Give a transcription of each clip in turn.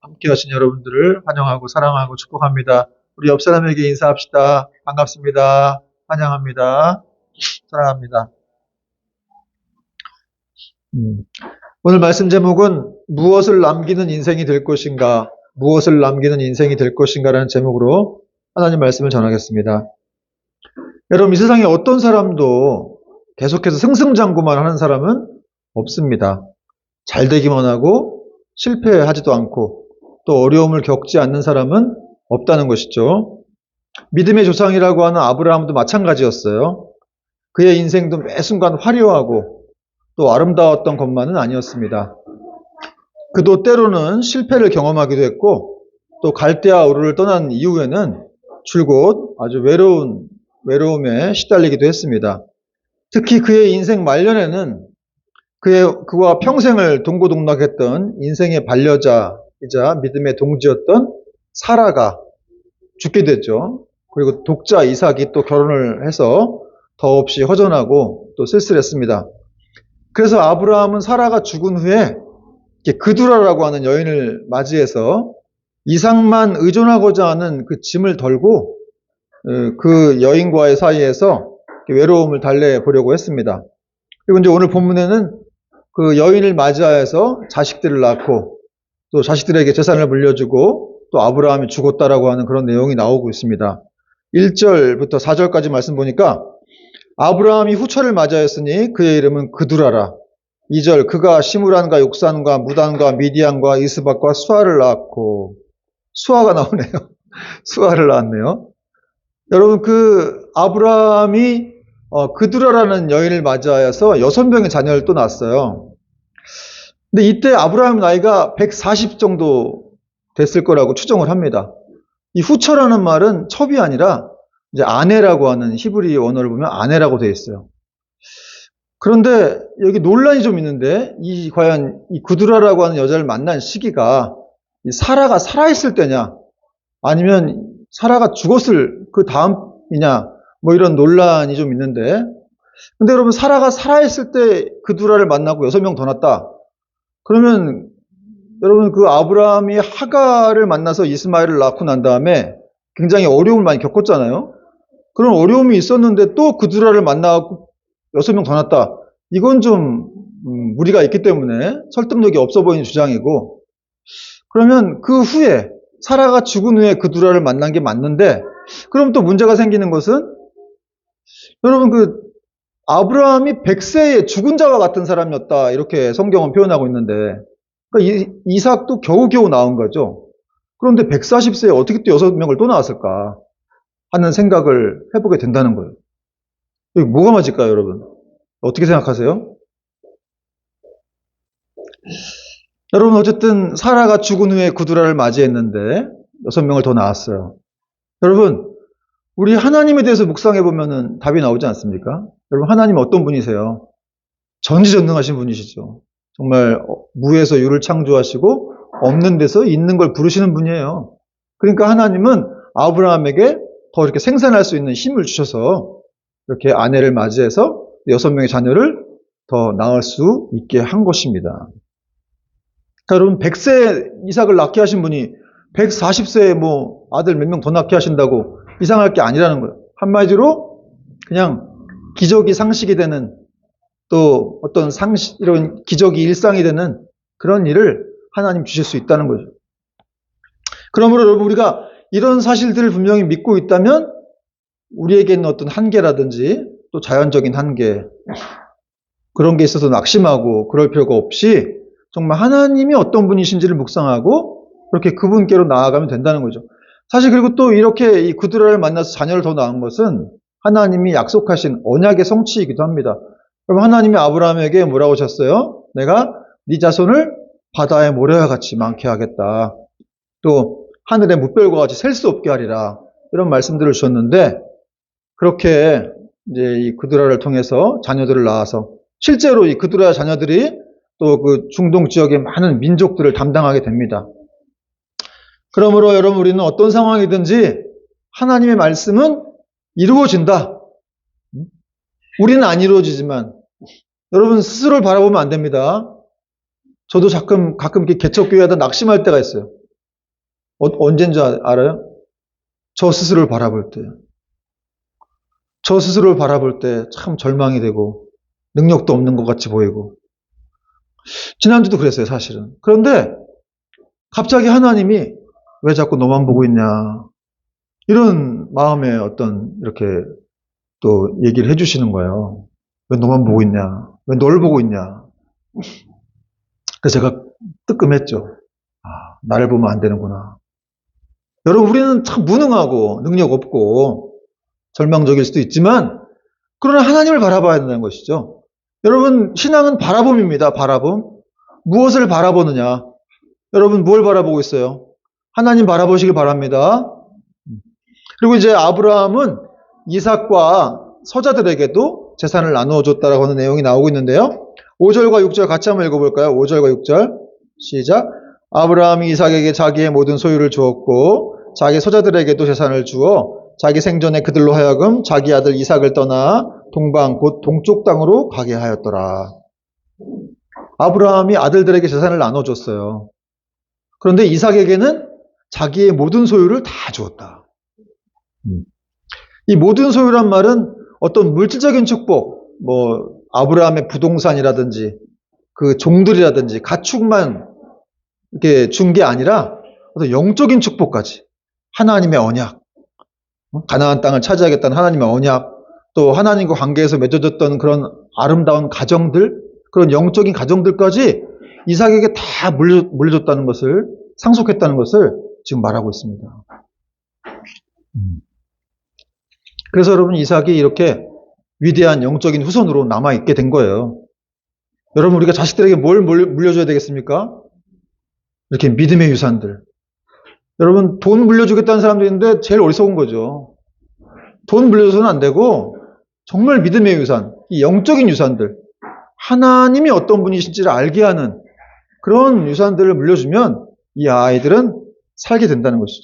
함께 하신 여러분들을 환영하고 사랑하고 축복합니다. 우리 옆 사람에게 인사합시다. 반갑습니다. 환영합니다. 사랑합니다. 오늘 말씀 제목은 무엇을 남기는 인생이 될 것인가, 무엇을 남기는 인생이 될 것인가라는 제목으로 하나님 말씀을 전하겠습니다. 여러분, 이 세상에 어떤 사람도 계속해서 승승장구만 하는 사람은 없습니다. 잘 되기만 하고 실패하지도 않고 또 어려움을 겪지 않는 사람은 없다는 것이죠. 믿음의 조상이라고 하는 아브라함도 마찬가지였어요. 그의 인생도 매 순간 화려하고 또 아름다웠던 것만은 아니었습니다. 그도 때로는 실패를 경험하기도 했고 또 갈대아 우르를 떠난 이후에는 줄곧 아주 외로움에 시달리기도 했습니다. 특히 그의 인생 말년에는 그와 평생을 동고동락했던 인생의 반려자이자 믿음의 동지였던 사라가 죽게 됐죠. 그리고 독자 이삭이 또 결혼을 해서 더없이 허전하고 또 쓸쓸했습니다. 그래서 아브라함은 사라가 죽은 후에 그두라라고 하는 여인을 맞이해서 이삭만 의존하고자 하는 그 짐을 덜고 그 여인과의 사이에서 외로움을 달래보려고 했습니다. 그리고 이제 오늘 본문에는 그 여인을 맞이하여서 자식들을 낳고 또 자식들에게 재산을 물려주고 또 아브라함이 죽었다라고 하는 그런 내용이 나오고 있습니다. 1절부터 4절까지 말씀 보니까 아브라함이 후처를 맞이하였으니 그의 이름은 그두라라. 2절 그가 시므란과 욕산과 무단과 미디안과 이스박과 수아를 낳았고, 수아가 나오네요. 수아를 낳았네요. 여러분, 그 아브라함이 그두라라는 여인을 맞이하여서 6명의 자녀를 또 낳았어요. 근데 이때 아브라함 나이가 140 정도 됐을 거라고 추정을 합니다. 이 후처라는 말은 첩이 아니라 이제 아내라고 하는 히브리 원어를 보면 아내라고 되어 있어요. 그런데 여기 논란이 좀 있는데 과연 이 그두라라고 하는 여자를 만난 시기가 사라가 살아있을 때냐 아니면 사라가 죽었을 그 다음이냐 뭐 이런 논란이 좀 있는데, 근데 여러분 사라가 살아있을 때 그두라를 만나고 6명 더 낳았다. 그러면 여러분 그 아브라함이 하가를 만나서 이스마엘을 낳고 난 다음에 굉장히 어려움을 많이 겪었잖아요. 그런 어려움이 있었는데 또 그두라를 만나고 6명 더 낳았다. 이건 좀 무리가 있기 때문에 설득력이 없어 보이는 주장이고, 그러면 그 후에 사라가 죽은 후에 그두라를 만난 게 맞는데, 그럼 또 문제가 생기는 것은 여러분 그 아브라함이 100세에 죽은 자와 같은 사람이었다 이렇게 성경은 표현하고 있는데, 그러니까 이삭도 겨우겨우 나온 거죠. 그런데 140세에 어떻게 또 6명을 또 낳았을까 하는 생각을 해보게 된다는 거예요. 여기 뭐가 맞을까요, 여러분? 어떻게 생각하세요? 여러분, 어쨌든 사라가 죽은 후에 그두라를 맞이했는데 6명을 더 낳았어요. 여러분, 우리 하나님에 대해서 묵상해 보면은 답이 나오지 않습니까? 여러분, 하나님 어떤 분이세요? 전지전능하신 분이시죠. 정말 무에서 유를 창조하시고 없는 데서 있는 걸 부르시는 분이에요. 그러니까 하나님은 아브라함에게 더 이렇게 생산할 수 있는 힘을 주셔서 이렇게 아내를 맞이해서 6명의 자녀를 더 낳을 수 있게 한 것입니다. 자, 여러분 100세 이삭을 낳게 하신 분이 140세에 뭐 아들 몇 명 더 낳게 하신다고 이상할 게 아니라는 거예요. 한마디로 그냥 기적이 상식이 되는, 또 어떤 이런 기적이 일상이 되는 그런 일을 하나님 주실 수 있다는 거죠. 그러므로 여러분 우리가 이런 사실들을 분명히 믿고 있다면 우리에게 있는 어떤 한계라든지 또 자연적인 한계, 그런 게 있어서 낙심하고 그럴 필요가 없이 정말 하나님이 어떤 분이신지를 묵상하고 그렇게 그분께로 나아가면 된다는 거죠. 사실 그리고 또 이렇게 이 그두라를 만나서 자녀를 더 낳은 것은 하나님이 약속하신 언약의 성취이기도 합니다. 그럼 하나님이 아브라함에게 뭐라고 하셨어요? 내가 네 자손을 바다의 모래와 같이 많게 하겠다. 또 하늘의 무별과 같이 셀 수 없게 하리라. 이런 말씀들을 주셨는데, 그렇게 이제 이 그두라를 통해서 자녀들을 낳아서 실제로 이 그두라 자녀들이 또 그 중동 지역의 많은 민족들을 담당하게 됩니다. 그러므로 여러분 우리는 어떤 상황이든지 하나님의 말씀은 이루어진다. 우리는 안 이루어지지만 여러분 스스로를 바라보면 안 됩니다. 저도 가끔 이렇게 개척교회 하다 낙심할 때가 있어요. 언제인 줄 알아요? 저 스스로를 바라볼 때. 저 스스로를 바라볼 때 참 절망이 되고 능력도 없는 것 같이 보이고. 지난주도 그랬어요, 사실은. 그런데 갑자기 하나님이 왜 자꾸 너만 보고 있냐. 이런 마음에 어떤 이렇게 또 얘기를 해주시는 거예요. 왜 너만 보고 있냐. 왜 널 보고 있냐. 그래서 제가 뜨끔했죠. 아, 나를 보면 안 되는구나. 여러분, 우리는 참 무능하고 능력 없고 절망적일 수도 있지만 그러나 하나님을 바라봐야 된다는 것이죠. 여러분, 신앙은 바라봄입니다. 바라봄. 무엇을 바라보느냐. 여러분, 뭘 바라보고 있어요? 하나님 바라보시길 바랍니다. 그리고 이제 아브라함은 이삭과 서자들에게도 재산을 나누어 줬다라고 하는 내용이 나오고 있는데요. 5절과 6절 같이 한번 읽어볼까요? 5절과 6절 시작. 아브라함이 이삭에게 자기의 모든 소유를 주었고 자기 서자들에게도 재산을 주어 자기 생전에 그들로 하여금 자기 아들 이삭을 떠나 동방 곧 동쪽 땅으로 가게 하였더라. 아브라함이 아들들에게 재산을 나눠줬어요. 그런데 이삭에게는 자기의 모든 소유를 다 주었다. 이 모든 소유란 말은 어떤 물질적인 축복, 뭐 아브라함의 부동산이라든지 그 종들이라든지 가축만 이렇게 준 게 아니라 어떤 영적인 축복까지 하나님의 언약, 가나안 땅을 차지하겠다는 하나님의 언약, 또 하나님과 관계에서 맺어졌던 그런 아름다운 가정들, 그런 영적인 가정들까지 이삭에게 다 물려줬다는 것을, 상속했다는 것을 지금 말하고 있습니다. 그래서 여러분, 이삭이 이렇게 위대한 영적인 후손으로 남아있게 된 거예요. 여러분, 우리가 자식들에게 뭘 물려줘야 되겠습니까? 이렇게 믿음의 유산들. 여러분, 돈 물려주겠다는 사람도 있는데 제일 어리석은 거죠. 돈 물려줘서는 안 되고 정말 믿음의 유산, 이 영적인 유산들, 하나님이 어떤 분이신지를 알게 하는 그런 유산들을 물려주면 이 아이들은 살게 된다는 것이죠.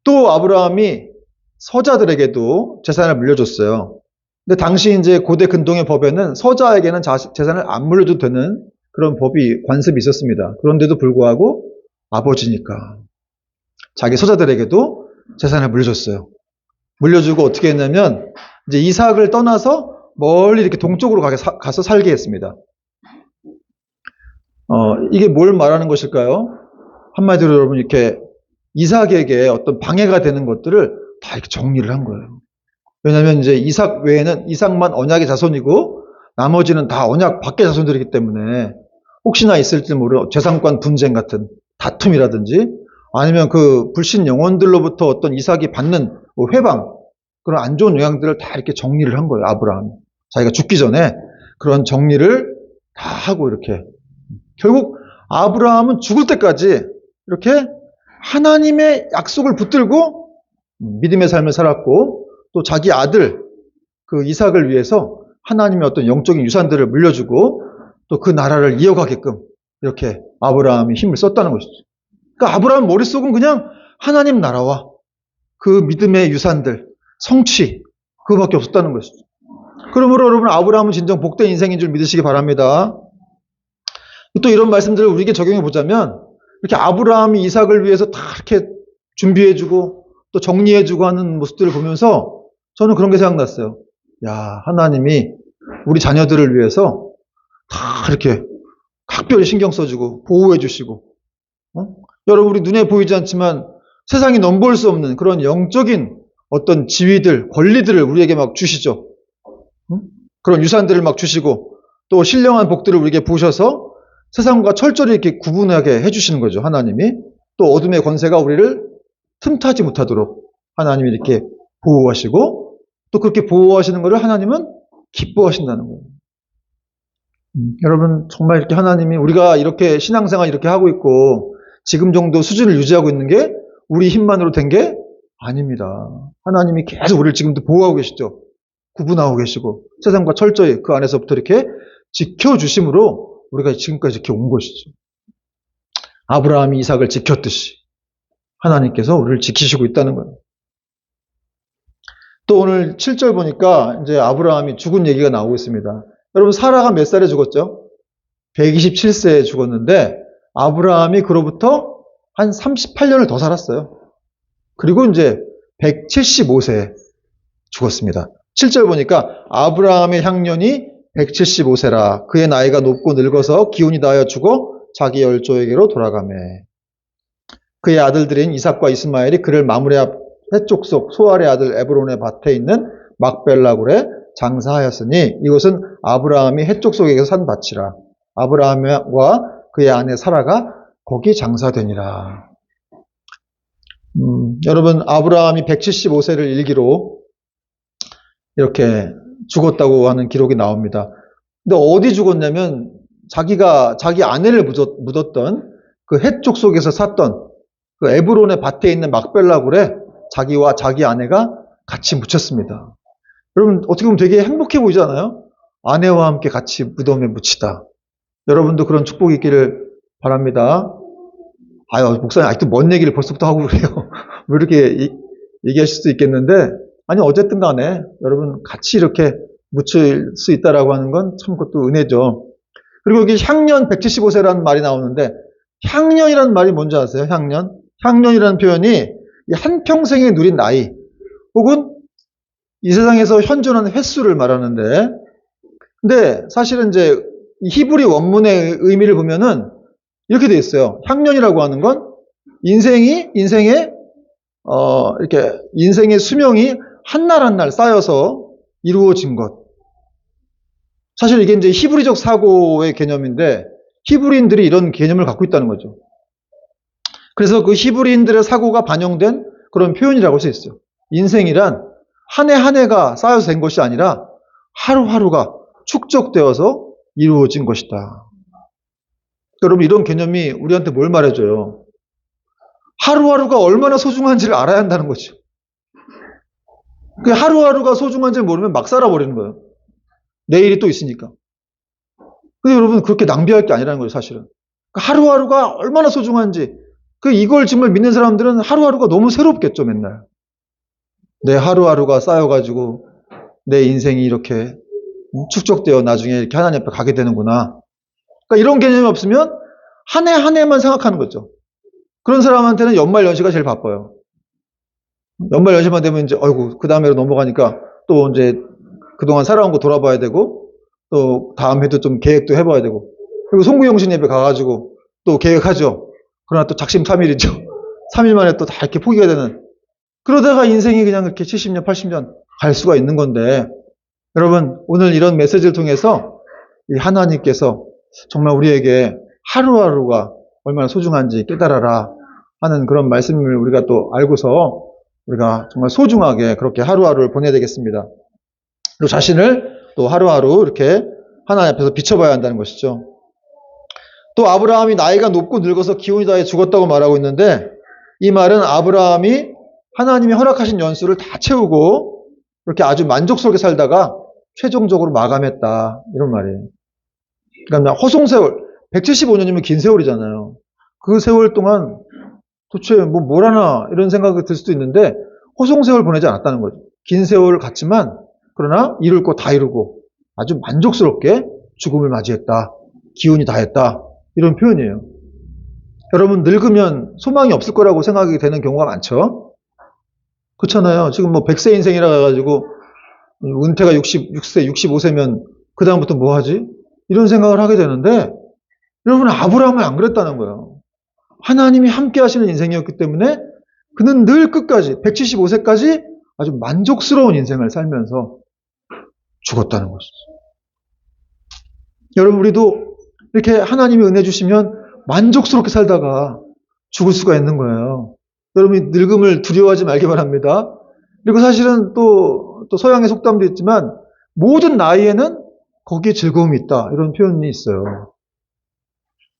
또 아브라함이 서자들에게도 재산을 물려줬어요. 근데 당시 이제 고대 근동의 법에는 서자에게는 재산을 안 물려도 되는 그런 관습이 있었습니다. 그런데도 불구하고 아버지니까 자기 서자들에게도 재산을 물려줬어요. 물려주고 어떻게 했냐면 이제 이삭을 떠나서 멀리 이렇게 동쪽으로 가서 살게 했습니다. 이게 뭘 말하는 것일까요? 한마디로 여러분, 이렇게 이삭에게 어떤 방해가 되는 것들을 다 이렇게 정리를 한 거예요. 왜냐하면 이제 이삭 외에는 이삭만 언약의 자손이고 나머지는 다 언약 밖의 자손들이기 때문에 혹시나 있을지 모르는 재산권 분쟁 같은 다툼이라든지 아니면 그 불신 영혼들로부터 어떤 이삭이 받는 회방, 그런 안 좋은 영향들을 다 이렇게 정리를 한 거예요. 아브라함이 자기가 죽기 전에 그런 정리를 다 하고 이렇게 결국 아브라함은 죽을 때까지 이렇게 하나님의 약속을 붙들고 믿음의 삶을 살았고 또 자기 아들 그 이삭을 위해서 하나님의 어떤 영적인 유산들을 물려주고 또 그 나라를 이어가게끔 이렇게 아브라함이 힘을 썼다는 것이죠. 그러니까 아브라함 머릿속은 그냥 하나님 나라와 그 믿음의 유산들, 성취 그거밖에 없었다는 것이죠. 그러므로 여러분, 아브라함은 진정 복된 인생인 줄 믿으시기 바랍니다. 또 이런 말씀들을 우리에게 적용해 보자면 이렇게 아브라함이 이삭을 위해서 다 이렇게 준비해주고 또 정리해주고 하는 모습들을 보면서 저는 그런 게 생각났어요. 야, 하나님이 우리 자녀들을 위해서 다 이렇게 각별히 신경 써주고 보호해주시고 여러분, 우리 눈에 보이지 않지만 세상이 넘볼 수 없는 그런 영적인 어떤 지위들, 권리들을 우리에게 막 주시죠. 그런 유산들을 막 주시고 또 신령한 복들을 우리에게 부으셔서 세상과 철저히 이렇게 구분하게 해주시는 거죠. 하나님이 또 어둠의 권세가 우리를 틈타지 못하도록 하나님이 이렇게 보호하시고 또 그렇게 보호하시는 것을 하나님은 기뻐하신다는 거예요. 여러분, 정말 이렇게 하나님이 우리가 이렇게 신앙생활 이렇게 하고 있고 지금 정도 수준을 유지하고 있는 게 우리 힘만으로 된 게 아닙니다. 하나님이 계속 우리를 지금도 보호하고 계시죠. 구분하고 계시고 세상과 철저히 그 안에서부터 이렇게 지켜주심으로 우리가 지금까지 이렇게 온 것이죠. 아브라함이 이삭을 지켰듯이 하나님께서 우리를 지키시고 있다는 거예요. 또 오늘 7절 보니까 이제 아브라함이 죽은 얘기가 나오고 있습니다. 여러분, 사라가 몇 살에 죽었죠? 127세에 죽었는데 아브라함이 그로부터 한 38년을 더 살았어요. 그리고 이제 175세에 죽었습니다. 7절 보니까 아브라함의 향년이 175세라. 그의 나이가 높고 늙어서 기운이 다하여 죽어 자기 열조에게로 돌아가매. 그의 아들들인 이삭과 이스마엘이 그를 마므레 해족속 소알의 아들 에브론의 밭에 있는 막벨라굴에 장사하였으니 이곳은 아브라함이 해족속에서 산 밭이라. 아브라함과 그의 아내 사라가 거기 장사되니라. 여러분, 아브라함이 175세를 일기로 이렇게 죽었다고 하는 기록이 나옵니다. 근데 어디 죽었냐면 자기 아내를 묻었던 그 해쪽 속에서 샀던 그 에브론의 밭에 있는 막벨라굴에 자기와 자기 아내가 같이 묻혔습니다. 여러분, 어떻게 보면 되게 행복해 보이잖아요? 아내와 함께 같이 무덤에 묻히다. 여러분도 그런 축복이 있기를 바랍니다. 아유, 목사님 아직도 먼 얘기를 벌써부터 하고 그래요. 왜 이렇게 얘기하실 수 있겠는데, 아니, 어쨌든 간에 여러분 같이 이렇게 묻힐 수 있다라고 하는 건 참 그것도 은혜죠. 그리고 여기 향년 175세라는 말이 나오는데, 향년이라는 말이 뭔지 아세요? 향년? 향년이라는 표현이 한평생에 누린 나이, 혹은 이 세상에서 현존하는 횟수를 말하는데, 근데 사실은 이제 히브리 원문의 의미를 보면은 이렇게 돼 있어요. 향년이라고 하는 건 인생의 이렇게 인생의 수명이 한 날 한 날 쌓여서 이루어진 것. 사실 이게 이제 히브리적 사고의 개념인데 히브리인들이 이런 개념을 갖고 있다는 거죠. 그래서 그 히브리인들의 사고가 반영된 그런 표현이라고 할 수 있어요. 인생이란 한 해 한 해가 쌓여서 된 것이 아니라 하루하루가 축적되어서 이루어진 것이다. 여러분, 이런 개념이 우리한테 뭘 말해줘요? 하루하루가 얼마나 소중한지를 알아야 한다는 거죠. 그 하루하루가 소중한지를 모르면 막 살아버리는 거예요. 내일이 또 있으니까. 근데 여러분, 그렇게 낭비할 게 아니라는 거예요, 사실은. 하루하루가 얼마나 소중한지, 이걸 정말 믿는 사람들은 하루하루가 너무 새롭겠죠, 맨날. 내 하루하루가 쌓여가지고 내 인생이 이렇게 축적되어 나중에 이렇게 하나님 앞에 가게 되는구나. 그러니까 이런 개념이 없으면 한 해 한 해만 생각하는 거죠. 그런 사람한테는 연말연시가 제일 바빠요. 연말연시만 되면 이제 어이구 그 다음 해로 넘어가니까 또 이제 그동안 살아온 거 돌아봐야 되고 또 다음 해도 좀 계획도 해봐야 되고 그리고 송구영신 예배 가가지고 또 계획하죠. 그러나 또 작심삼일이죠. 3일 만에 또 다 이렇게 포기가 되는 그러다가 인생이 그냥 이렇게 70년 80년 갈 수가 있는 건데 여러분 오늘 이런 메시지를 통해서 이 하나님께서 정말 우리에게 하루하루가 얼마나 소중한지 깨달아라 하는 그런 말씀을 우리가 또 알고서 우리가 정말 소중하게 그렇게 하루하루를 보내야 되겠습니다. 그리고 자신을 또 하루하루 이렇게 하나님 앞에서 비춰봐야 한다는 것이죠. 또 아브라함이 나이가 높고 늙어서 기운이 다해 죽었다고 말하고 있는데 이 말은 아브라함이 하나님이 허락하신 연수를 다 채우고 이렇게 아주 만족스럽게 살다가 최종적으로 마감했다 이런 말이에요. 그러니까 허송세월 175년이면 긴 세월이잖아요. 그 세월 동안 도대체 뭘 하나 이런 생각이 들 수도 있는데 허송세월 보내지 않았다는 거죠. 긴 세월을 갔지만 그러나 이룰 거 다 이루고 아주 만족스럽게 죽음을 맞이했다. 기운이 다했다. 이런 표현이에요. 여러분 늙으면 소망이 없을 거라고 생각이 되는 경우가 많죠. 그렇잖아요. 지금 뭐 100세 인생이라 해가지고 은퇴가 66세, 65세면 그 다음부터 뭐 하지? 이런 생각을 하게 되는데 여러분 아브라함은 안 그랬다는 거예요. 하나님이 함께 하시는 인생이었기 때문에 그는 늘 끝까지 175세까지 아주 만족스러운 인생을 살면서 죽었다는 것이죠. 여러분 우리도 이렇게 하나님이 은혜 주시면 만족스럽게 살다가 죽을 수가 있는 거예요. 여러분이 늙음을 두려워하지 말기 바랍니다. 그리고 사실은 또 서양의 속담도 있지만 모든 나이에는 거기에 즐거움이 있다. 이런 표현이 있어요.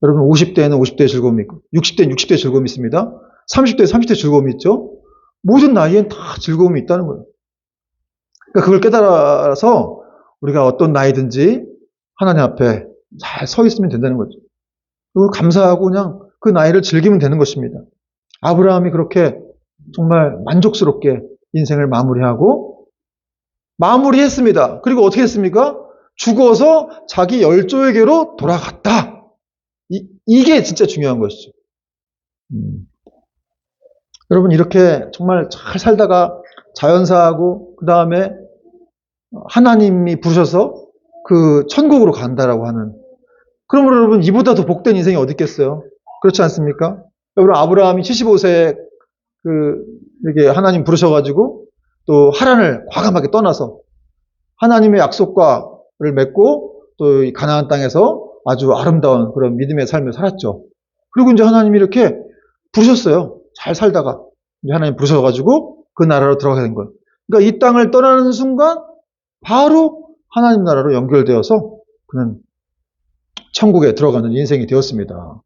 여러분 50대에는 50대의 즐거움이 있고 60대는 60대의 즐거움이 있습니다. 30대에 30대의 즐거움이 있죠. 모든 나이엔 다 즐거움이 있다는 거예요. 그러니까 그걸 깨달아서 우리가 어떤 나이든지 하나님 앞에 잘 서 있으면 된다는 거죠. 그리고 감사하고 그냥 그 나이를 즐기면 되는 것입니다. 아브라함이 그렇게 정말 만족스럽게 인생을 마무리했습니다. 그리고 어떻게 했습니까? 죽어서 자기 열조에게로 돌아갔다. 이게 진짜 중요한 것이죠. 여러분, 이렇게 정말 잘 살다가 자연사하고, 그 다음에 하나님이 부르셔서 그 천국으로 간다라고 하는. 그러므로 여러분, 이보다 더 복된 인생이 어디 있겠어요? 그렇지 않습니까? 여러분, 아브라함이 75세에 이렇게 하나님 부르셔가지고 또 하란을 과감하게 떠나서 하나님의 약속과를 맺고 또 이 가나안 땅에서 아주 아름다운 그런 믿음의 삶을 살았죠. 그리고 이제 하나님이 이렇게 부르셨어요. 잘 살다가 이제 하나님 부르셔가지고 그 나라로 들어가게 된 거예요. 그러니까 이 땅을 떠나는 순간 바로 하나님 나라로 연결되어서 그는 천국에 들어가는 인생이 되었습니다.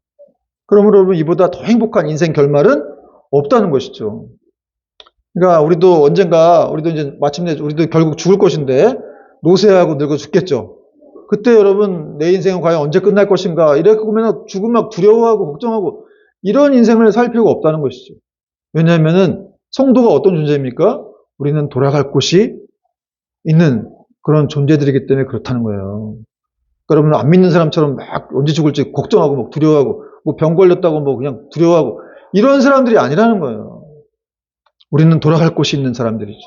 그러므로 여러분, 이보다 더 행복한 인생 결말은 없다는 것이죠. 그러니까 우리도 언젠가, 우리도 이제 마침내 우리도 결국 죽을 것인데 노쇠하고 늙어 죽겠죠. 그때 여러분, 내 인생은 과연 언제 끝날 것인가 이렇게 보면 죽음 막 두려워하고 걱정하고 이런 인생을 살 필요가 없다는 것이죠. 왜냐하면은 성도가 어떤 존재입니까? 우리는 돌아갈 곳이 있는 그런 존재들이기 때문에 그렇다는 거예요. 그러니까 여러분, 안 믿는 사람처럼 막 언제 죽을지 걱정하고 막 두려워하고 뭐 병 걸렸다고 뭐 그냥 두려워하고 이런 사람들이 아니라는 거예요. 우리는 돌아갈 곳이 있는 사람들이죠.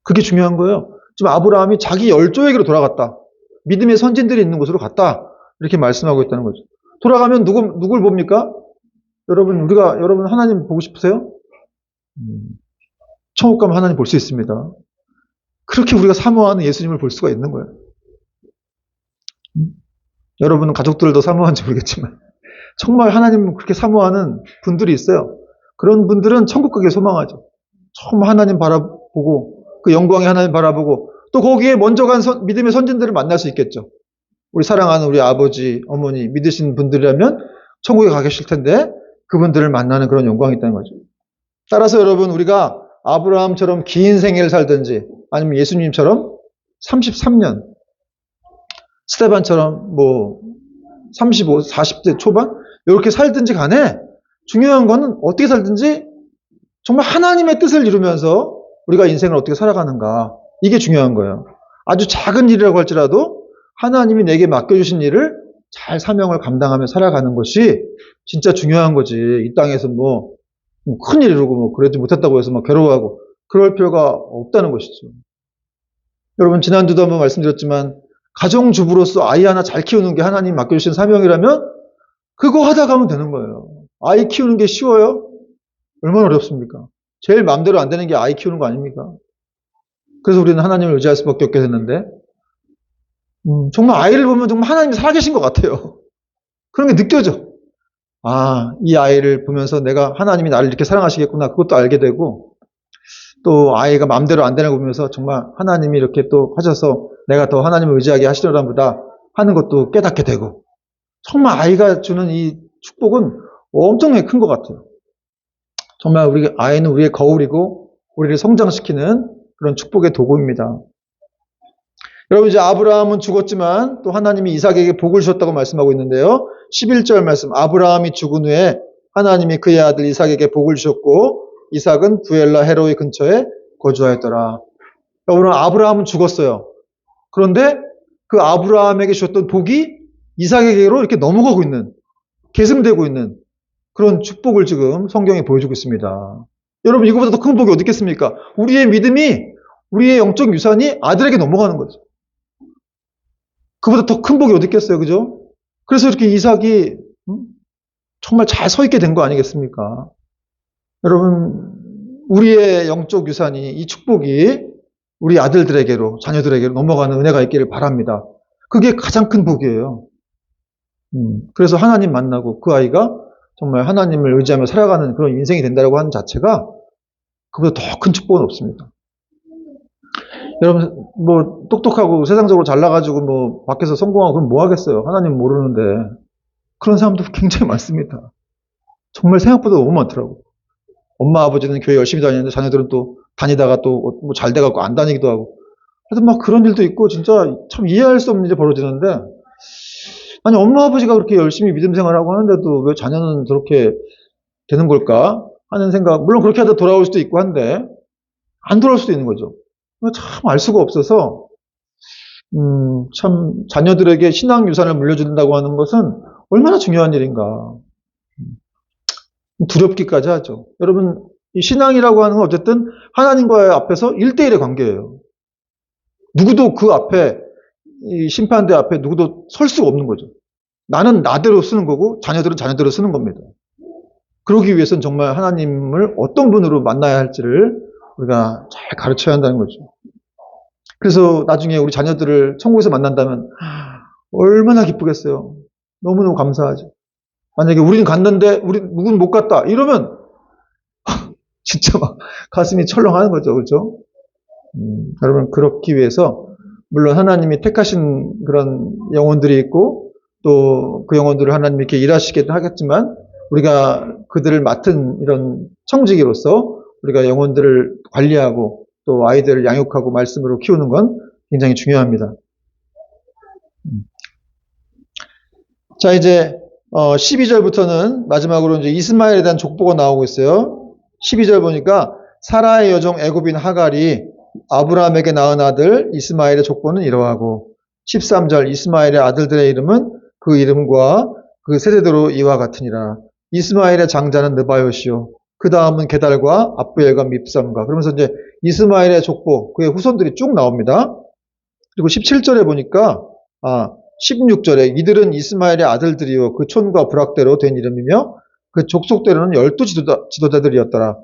그게 중요한 거예요. 지금 아브라함이 자기 열조에게로 돌아갔다. 믿음의 선진들이 있는 곳으로 갔다. 이렇게 말씀하고 있다는 거죠. 돌아가면 누굴 봅니까? 여러분 하나님 보고 싶으세요? 천국 가면 하나님 볼 수 있습니다. 그렇게 우리가 사모하는 예수님을 볼 수가 있는 거예요. 여러분은 가족들도 사모하는지 모르겠지만 정말 하나님을 그렇게 사모하는 분들이 있어요. 그런 분들은 천국 가길 소망하죠. 처음 하나님 바라보고 그 영광의 하나님 바라보고 또 거기에 먼저 간 믿음의 선진들을 만날 수 있겠죠. 우리 사랑하는 우리 아버지, 어머니 믿으신 분들이라면 천국에 가 계실 텐데 그분들을 만나는 그런 영광이 있다는 거죠. 따라서 여러분, 우리가 아브라함처럼 긴 생애를 살든지 아니면 예수님처럼 33년, 스테반처럼 뭐 35, 40대 초반 이렇게 살든지 간에 중요한 거는 어떻게 살든지 정말 하나님의 뜻을 이루면서 우리가 인생을 어떻게 살아가는가, 이게 중요한 거예요. 아주 작은 일이라고 할지라도 하나님이 내게 맡겨주신 일을 잘 사명을 감당하며 살아가는 것이 진짜 중요한 거지. 이 땅에서 뭐 큰일 이루고 뭐 그러지 못했다고 해서 막 괴로워하고 그럴 필요가 없다는 것이죠. 여러분, 지난주도 한번 말씀드렸지만 가정주부로서 아이 하나 잘 키우는 게 하나님 맡겨주신 사명이라면 그거 하다 가면 되는 거예요. 아이 키우는 게 쉬워요? 얼마나 어렵습니까? 제일 마음대로 안 되는 게 아이 키우는 거 아닙니까? 그래서 우리는 하나님을 의지할 수밖에 없게 됐는데 정말 아이를 보면 정말 하나님이 살아계신 것 같아요. 그런 게 느껴져. 아, 이 아이를 보면서 내가 하나님이 나를 이렇게 사랑하시겠구나, 그것도 알게 되고, 또 아이가 마음대로 안 되는 거 보면서 정말 하나님이 이렇게 또 하셔서 내가 더 하나님을 의지하게 하시려나 보다 하는 것도 깨닫게 되고, 정말 아이가 주는 이 축복은 엄청나게 큰 것 같아요. 정말 아이는 우리의 거울이고 우리를 성장시키는 그런 축복의 도구입니다. 여러분, 이제 아브라함은 죽었지만 또 하나님이 이삭에게 복을 주셨다고 말씀하고 있는데요. 11절 말씀, 아브라함이 죽은 후에 하나님이 그의 아들 이삭에게 복을 주셨고 이삭은 부엘라 헤로이 근처에 거주하였더라. 여러분, 아브라함은 죽었어요. 그런데 그 아브라함에게 주셨던 복이 이삭에게로 이렇게 넘어가고 있는, 계승되고 있는 그런 축복을 지금 성경에 보여주고 있습니다. 여러분, 이거보다 더 큰 복이 어디 있겠습니까? 우리의 믿음이, 우리의 영적 유산이 아들에게 넘어가는 거죠. 그보다 더 큰 복이 어디 있겠어요, 그죠? 그래서 이렇게 이삭이 정말 잘 서 있게 된 거 아니겠습니까? 여러분, 우리의 영적 유산이, 이 축복이 우리 아들들에게로, 자녀들에게로 넘어가는 은혜가 있기를 바랍니다. 그게 가장 큰 복이에요. 그래서 하나님 만나고 그 아이가 정말 하나님을 의지하며 살아가는 그런 인생이 된다고 하는 자체가 그보다 더 큰 축복은 없습니다. 여러분, 뭐 똑똑하고 세상적으로 잘나가지고 뭐 밖에서 성공하고 그럼 뭐 하겠어요? 하나님 모르는데. 그런 사람도 굉장히 많습니다. 정말 생각보다 너무 많더라고요. 엄마 아버지는 교회 열심히 다니는데 자녀들은 또 다니다가 또 뭐 잘 돼갖고 안 다니기도 하고. 하여튼 막 그런 일도 있고 진짜 참 이해할 수 없는 일이 벌어지는데, 아니 엄마 아버지가 그렇게 열심히 믿음 생활하고 하는데도 왜 자녀는 저렇게 되는 걸까 하는 생각, 물론 그렇게 하다 돌아올 수도 있고 한데 안 돌아올 수도 있는 거죠. 참 알 수가 없어서 참 자녀들에게 신앙 유산을 물려준다고 하는 것은 얼마나 중요한 일인가. 두렵기까지 하죠. 여러분, 이 신앙이라고 하는 건 어쨌든 하나님과의 앞에서 1대1의 관계예요. 누구도 그 앞에, 이 심판대 앞에 누구도 설 수가 없는 거죠. 나는 나대로 쓰는 거고 자녀들은 자녀대로 쓰는 겁니다. 그러기 위해서는 정말 하나님을 어떤 분으로 만나야 할지를 우리가 잘 가르쳐야 한다는 거죠. 그래서 나중에 우리 자녀들을 천국에서 만난다면 얼마나 기쁘겠어요. 너무너무 감사하죠. 만약에 우리는 갔는데 우리 누군 못 갔다 이러면 진짜 막 가슴이 철렁하는 거죠. 그렇죠? 여러분 그렇기 위해서 물론 하나님이 택하신 그런 영혼들이 있고 또 그 영혼들을 하나님이 이렇게 일하시게 하겠지만 우리가 그들을 맡은 이런 청지기로서 우리가 영혼들을 관리하고 또 아이들을 양육하고 말씀으로 키우는 건 굉장히 중요합니다. 자, 이제 12절부터는 마지막으로 이제 이스마엘에 대한 족보가 나오고 있어요. 12절 보니까 사라의 여종 애굽인 하갈이 아브라함에게 낳은 아들 이스마엘의 족보는 이러하고 13절 이스마엘의 아들들의 이름은 그 이름과 그 세대대로 이와 같으니라. 이스마엘의 장자는 느바요시요. 그 다음은 게달과 압부엘과 밉삼과 그러면서 이제 이스마엘의 족보 그의 후손들이 쭉 나옵니다. 그리고 17절에 보니까 16절에 이들은 이스마엘의 아들들이요 그 촌과 부락대로 된 이름이며 그 족속대로는 12 지도자들이었더라.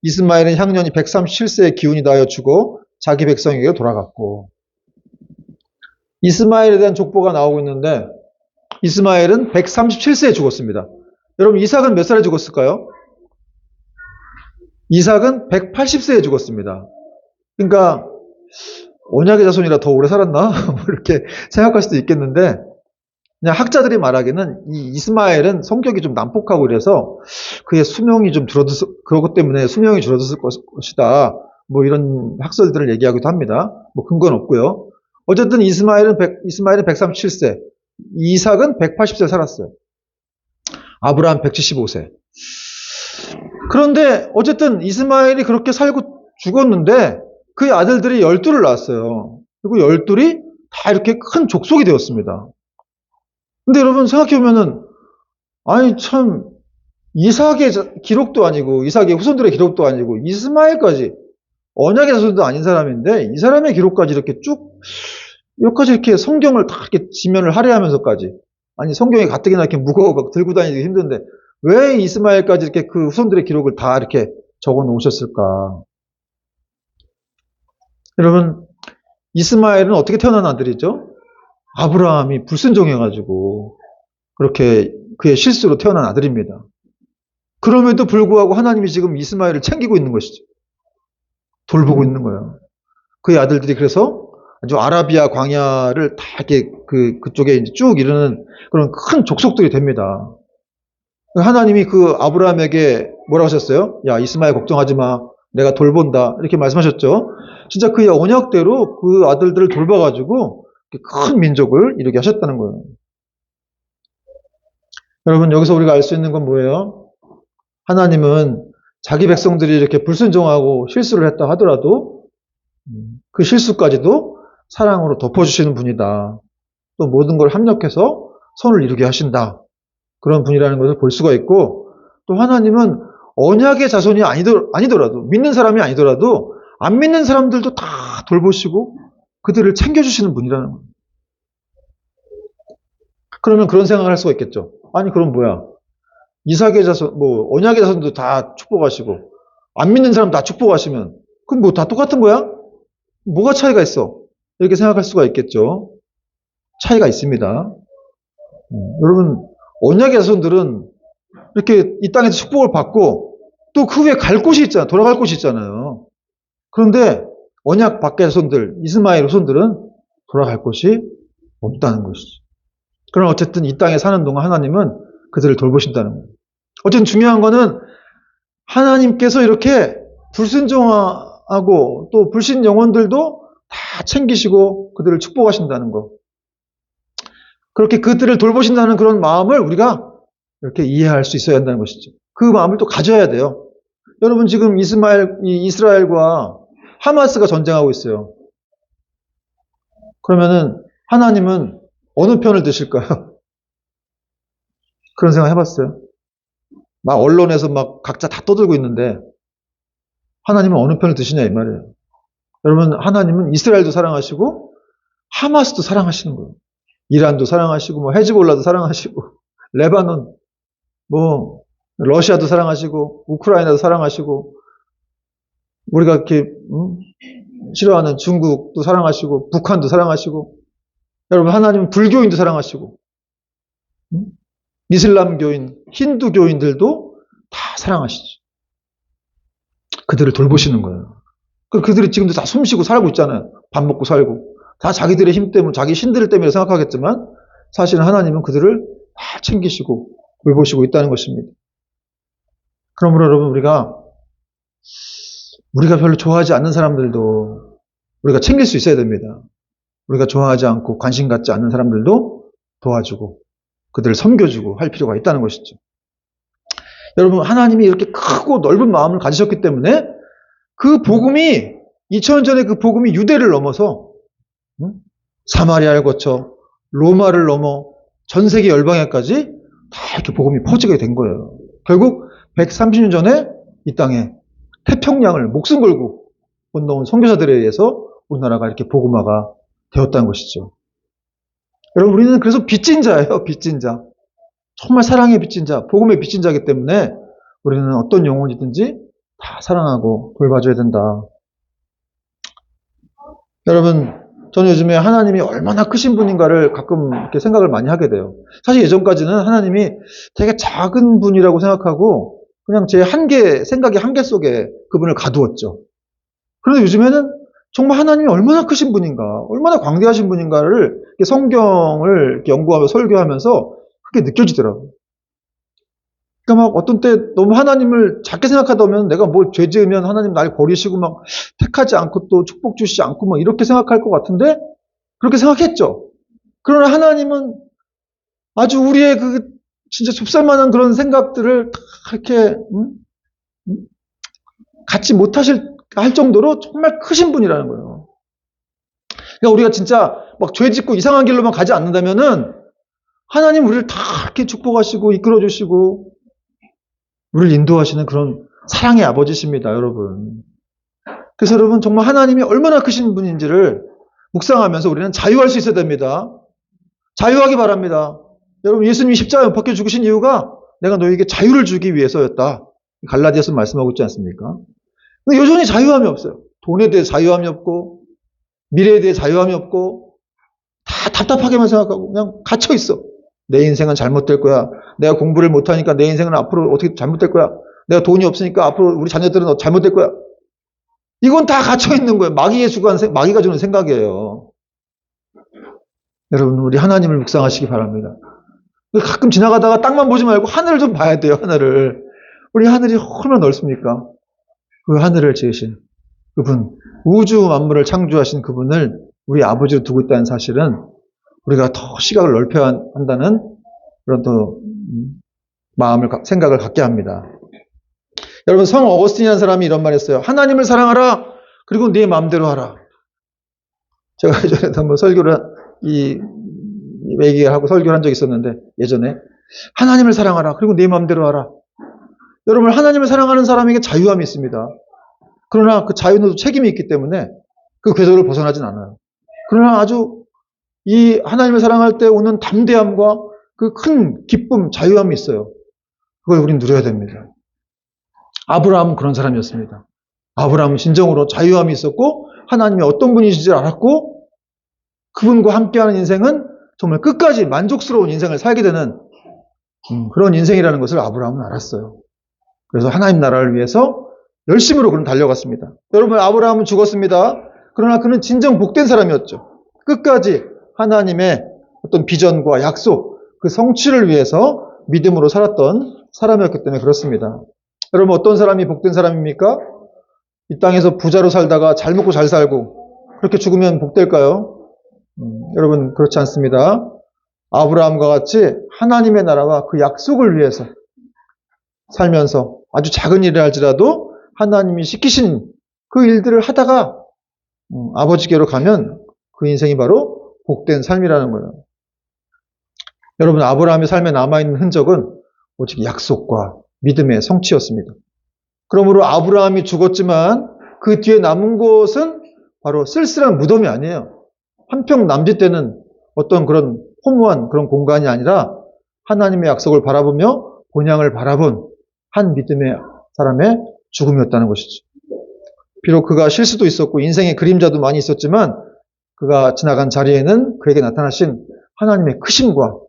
이스마엘은 향년이 137세의 기운이 다하여 죽어 자기 백성에게 돌아갔고 이스마엘에 대한 족보가 나오고 있는데 이스마엘은 137세에 죽었습니다. 여러분 이삭은 몇 살에 죽었을까요? 이삭은 180세에 죽었습니다. 그러니까 언약의 자손이라 더 오래 살았나? 이렇게 생각할 수도 있겠는데 그냥 학자들이 말하기는 이 이스마엘은 성격이 좀 난폭하고 그래서 그의 수명이 좀 그러기 때문에 수명이 줄어들었을 것이다. 뭐 이런 학설들을 얘기하기도 합니다. 뭐 근거는 없고요. 어쨌든 이스마엘은 137세, 이삭은 180세 살았어요. 아브라함 175세. 그런데 어쨌든 이스마엘이 그렇게 살고 죽었는데 그의 아들들이 12를 낳았어요. 그리고 12이 다 이렇게 큰 족속이 되었습니다. 근데 여러분 생각해보면은 아니 참 이삭의 기록도 아니고 이삭의 후손들의 기록도 아니고 이스마엘까지 언약의 자손도 아닌 사람인데 이 사람의 기록까지 이렇게 쭉 여기까지 이렇게 성경을 다 이렇게 지면을 할애하면서까지 아니 성경이 가뜩이나 이렇게 무거워 들고 다니기 힘든데 왜 이스마엘까지 이렇게 그 후손들의 기록을 다 이렇게 적어 놓으셨을까? 여러분 이스마엘은 어떻게 태어난 아들이죠? 아브라함이 불순종해가지고 그렇게 그의 실수로 태어난 아들입니다. 그럼에도 불구하고 하나님이 지금 이스마엘을 챙기고 있는 것이죠. 돌보고 있는 거예요. 그의 아들들이 그래서 아주 아라비아 광야를 다 이렇게 그쪽에 이제 쭉 이르는 그런 큰 족속들이 됩니다. 하나님이 그 아브라함에게 뭐라고 하셨어요? 야, 이스마엘 걱정하지 마. 내가 돌본다. 이렇게 말씀하셨죠. 진짜 그의 언약대로 그 아들들을 돌봐가지고 큰 민족을 이루게 하셨다는 거예요. 여러분, 여기서 우리가 알 수 있는 건 뭐예요? 하나님은 자기 백성들이 이렇게 불순종하고 실수를 했다 하더라도 그 실수까지도 사랑으로 덮어주시는 분이다. 또 모든 걸 합력해서 선을 이루게 하신다. 그런 분이라는 것을 볼 수가 있고 또 하나님은 언약의 자손이 아니더라도 믿는 사람이 아니더라도 안 믿는 사람들도 다 돌보시고 그들을 챙겨주시는 분이라는 거예요. 그러면 그런 생각을 할 수가 있겠죠. 아니 그럼 뭐야? 이삭의 자손, 언약의 자손도 다 축복하시고 안 믿는 사람 다 축복하시면 그럼 뭐 다 똑같은 거야? 뭐가 차이가 있어? 이렇게 생각할 수가 있겠죠. 차이가 있습니다. 여러분 언약의 자손들은 이렇게 이 땅에서 축복을 받고 또 그 후에 갈 곳이 있잖아요. 돌아갈 곳이 있잖아요. 그런데 언약 밖의 자손들, 이스마엘 후손들은 돌아갈 곳이 없다는 것이죠. 그러나 어쨌든 이 땅에 사는 동안 하나님은 그들을 돌보신다는 거예요. 어쨌든 중요한 거는 하나님께서 이렇게 불순종하고 또 불신 영혼들도 다 챙기시고 그들을 축복하신다는 거. 그렇게 그들을 돌보신다는 그런 마음을 우리가 이렇게 이해할 수 있어야 한다는 것이죠. 그 마음을 또 가져야 돼요. 여러분 지금 이스라엘과 하마스가 전쟁하고 있어요. 그러면은 하나님은 어느 편을 드실까요? 그런 생각 해봤어요? 막 언론에서 막 각자 다 떠들고 있는데 하나님은 어느 편을 드시냐 이 말이에요. 여러분, 하나님은 이스라엘도 사랑하시고 하마스도 사랑하시는 거예요. 이란도 사랑하시고 뭐 헤즈볼라도 사랑하시고 레바논 뭐 러시아도 사랑하시고 우크라이나도 사랑하시고 우리가 이렇게 싫어하는 중국도 사랑하시고 북한도 사랑하시고 여러분, 하나님은 불교인도 사랑하시고 이슬람교인, 힌두교인들도 다 사랑하시죠. 그들을 돌보시는 거예요. 그들이 지금도 다 숨쉬고 살고 있잖아요. 밥 먹고 살고. 다 자기들의 힘 때문에, 자기 신들 때문에 생각하겠지만 사실은 하나님은 그들을 다 챙기시고 돌보시고 있다는 것입니다. 그러므로 여러분, 우리가 별로 좋아하지 않는 사람들도 우리가 챙길 수 있어야 됩니다. 우리가 좋아하지 않고 관심 갖지 않는 사람들도 도와주고 그들을 섬겨주고 할 필요가 있다는 것이죠. 여러분, 하나님이 이렇게 크고 넓은 마음을 가지셨기 때문에 그 복음이 2000년 전에 그 복음이 유대를 넘어서 사마리아를 거쳐 로마를 넘어 전 세계 열방에까지 다 이렇게 복음이 퍼지게 된 거예요. 결국 130년 전에 이 땅에 태평양을 목숨 걸고 건너온 선교사들에 의해서 우리나라가 이렇게 복음화가 되었다는 것이죠. 여러분, 우리는 그래서 빚진 자예요. 빚진 자. 정말 사랑의 빚진 자, 복음의 빚진 자이기 때문에 우리는 어떤 영혼이든지 다 사랑하고 돌봐줘야 된다. 여러분, 저는 요즘에 하나님이 얼마나 크신 분인가를 가끔 이렇게 생각을 많이 하게 돼요. 사실 예전까지는 하나님이 되게 작은 분이라고 생각하고 그냥 제 생각의 한계 속에 그분을 가두었죠. 그런데 요즘에는 정말 하나님이 얼마나 크신 분인가, 얼마나 광대하신 분인가를 성경을 이렇게 연구하며 설교하면서 그게 느껴지더라고요. 그러니까 막 어떤 때 너무 하나님을 작게 생각하다 보면 내가 뭘 죄 지으면 하나님 날 버리시고 막 택하지 않고 또 축복 주시지 않고 막 이렇게 생각할 것 같은데 그렇게 생각했죠. 그러나 하나님은 아주 우리의 그 진짜 좁쌀만한 그런 생각들을 다 이렇게 갖지 할 정도로 정말 크신 분이라는 거예요. 그러니까 우리가 진짜 막 죄 짓고 이상한 길로만 가지 않는다면은 하나님 우리를 다 이렇게 축복하시고 이끌어주시고 우리를 인도하시는 그런 사랑의 아버지십니다, 여러분. 그래서 여러분, 정말 하나님이 얼마나 크신 분인지를 묵상하면서 우리는 자유할 수 있어야 됩니다. 자유하기 바랍니다. 여러분, 예수님이 십자가에 못 박혀 죽으신 이유가 내가 너에게 자유를 주기 위해서였다. 갈라디아서 말씀하고 있지 않습니까? 근데 여전히 자유함이 없어요. 돈에 대해 자유함이 없고 미래에 대해 자유함이 없고 다 답답하게만 생각하고 그냥 갇혀 있어. 내 인생은 잘못될 거야. 내가 공부를 못하니까 내 인생은 앞으로 어떻게 잘못될 거야. 내가 돈이 없으니까 앞으로 우리 자녀들은 잘못될 거야. 이건 다 갇혀 있는 거예요. 마귀가 주는 생각이에요. 여러분, 우리 하나님을 묵상하시기 바랍니다. 가끔 지나가다가 땅만 보지 말고 하늘을 좀 봐야 돼요. 하늘을. 우리 하늘이 얼마나 넓습니까? 그 하늘을 지으신 그분, 우주 만물을 창조하신 그분을 우리 아버지로 두고 있다는 사실은 우리가 더 시각을 넓혀야 한다는 그런 또 생각을 갖게 합니다. 여러분, 성 어거스틴이라는 사람이 이런 말 했어요. 하나님을 사랑하라. 그리고 네 마음대로 하라. 제가 예전에 한번 얘기하고 설교를 한 적이 있었는데, 예전에. 하나님을 사랑하라. 그리고 네 마음대로 하라. 여러분, 하나님을 사랑하는 사람에게 자유함이 있습니다. 그러나 그 자유는 책임이 있기 때문에 그 궤도를 벗어나진 않아요. 그러나 아주 이 하나님을 사랑할 때 오는 담대함과 그 큰 기쁨, 자유함이 있어요. 그걸 우린 누려야 됩니다. 아브라함은 그런 사람이었습니다. 아브라함은 진정으로 자유함이 있었고 하나님이 어떤 분이신지 알았고 그분과 함께하는 인생은 정말 끝까지 만족스러운 인생을 살게 되는 그런 인생이라는 것을 아브라함은 알았어요. 그래서 하나님 나라를 위해서 열심으로 그는 달려갔습니다. 여러분, 아브라함은 죽었습니다. 그러나 그는 진정 복된 사람이었죠. 끝까지 하나님의 어떤 비전과 약속, 그 성취를 위해서 믿음으로 살았던 사람이었기 때문에 그렇습니다. 여러분, 어떤 사람이 복된 사람입니까? 이 땅에서 부자로 살다가 잘 먹고 잘 살고 그렇게 죽으면 복될까요? 여러분, 그렇지 않습니다. 아브라함과 같이 하나님의 나라와 그 약속을 위해서 살면서 아주 작은 일을 할지라도 하나님이 시키신 그 일들을 하다가 아버지께로 가면 그 인생이 바로 복된 삶이라는 거예요. 여러분, 아브라함의 삶에 남아있는 흔적은 오직 약속과 믿음의 성취였습니다. 그러므로 아브라함이 죽었지만 그 뒤에 남은 것은 바로 쓸쓸한 무덤이 아니에요. 한평 남짓되는 어떤 그런 허무한 그런 공간이 아니라 하나님의 약속을 바라보며 본향을 바라본 한 믿음의 사람의 죽음이었다는 것이죠. 비록 그가 실수도 있었고 인생의 그림자도 많이 있었지만 그가 지나간 자리에는 그에게 나타나신 하나님의 크심과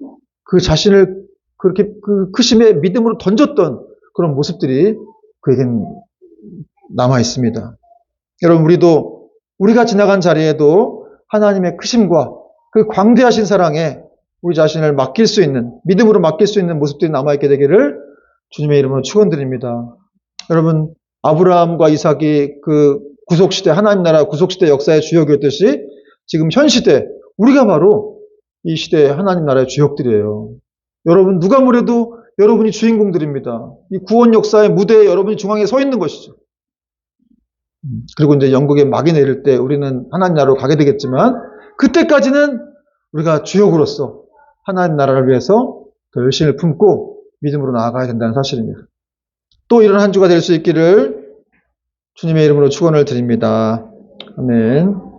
그 자신을 그렇게 그 크심의 믿음으로 던졌던 그런 모습들이 그에겐 남아 있습니다. 여러분, 우리도 우리가 지나간 자리에도 하나님의 크심과 그 광대하신 사랑에 우리 자신을 맡길 수 있는, 믿음으로 맡길 수 있는 모습들이 남아있게 되기를 주님의 이름으로 축원드립니다. 여러분, 아브라함과 이삭이 그 구속시대, 하나님 나라 구속시대 역사의 주역이었듯이 지금 현 시대, 우리가 바로 이 시대의 하나님 나라의 주역들이에요. 여러분, 누가 뭐래도 여러분이 주인공들입니다. 이 구원 역사의 무대에 여러분이 중앙에 서 있는 것이죠. 그리고 이제 영국의 막이 내릴 때 우리는 하나님 나라로 가게 되겠지만 그때까지는 우리가 주역으로서 하나님 나라를 위해서 더 열심을 품고 믿음으로 나아가야 된다는 사실입니다. 또 이런 한 주가 될 수 있기를 주님의 이름으로 축원을 드립니다. 아멘.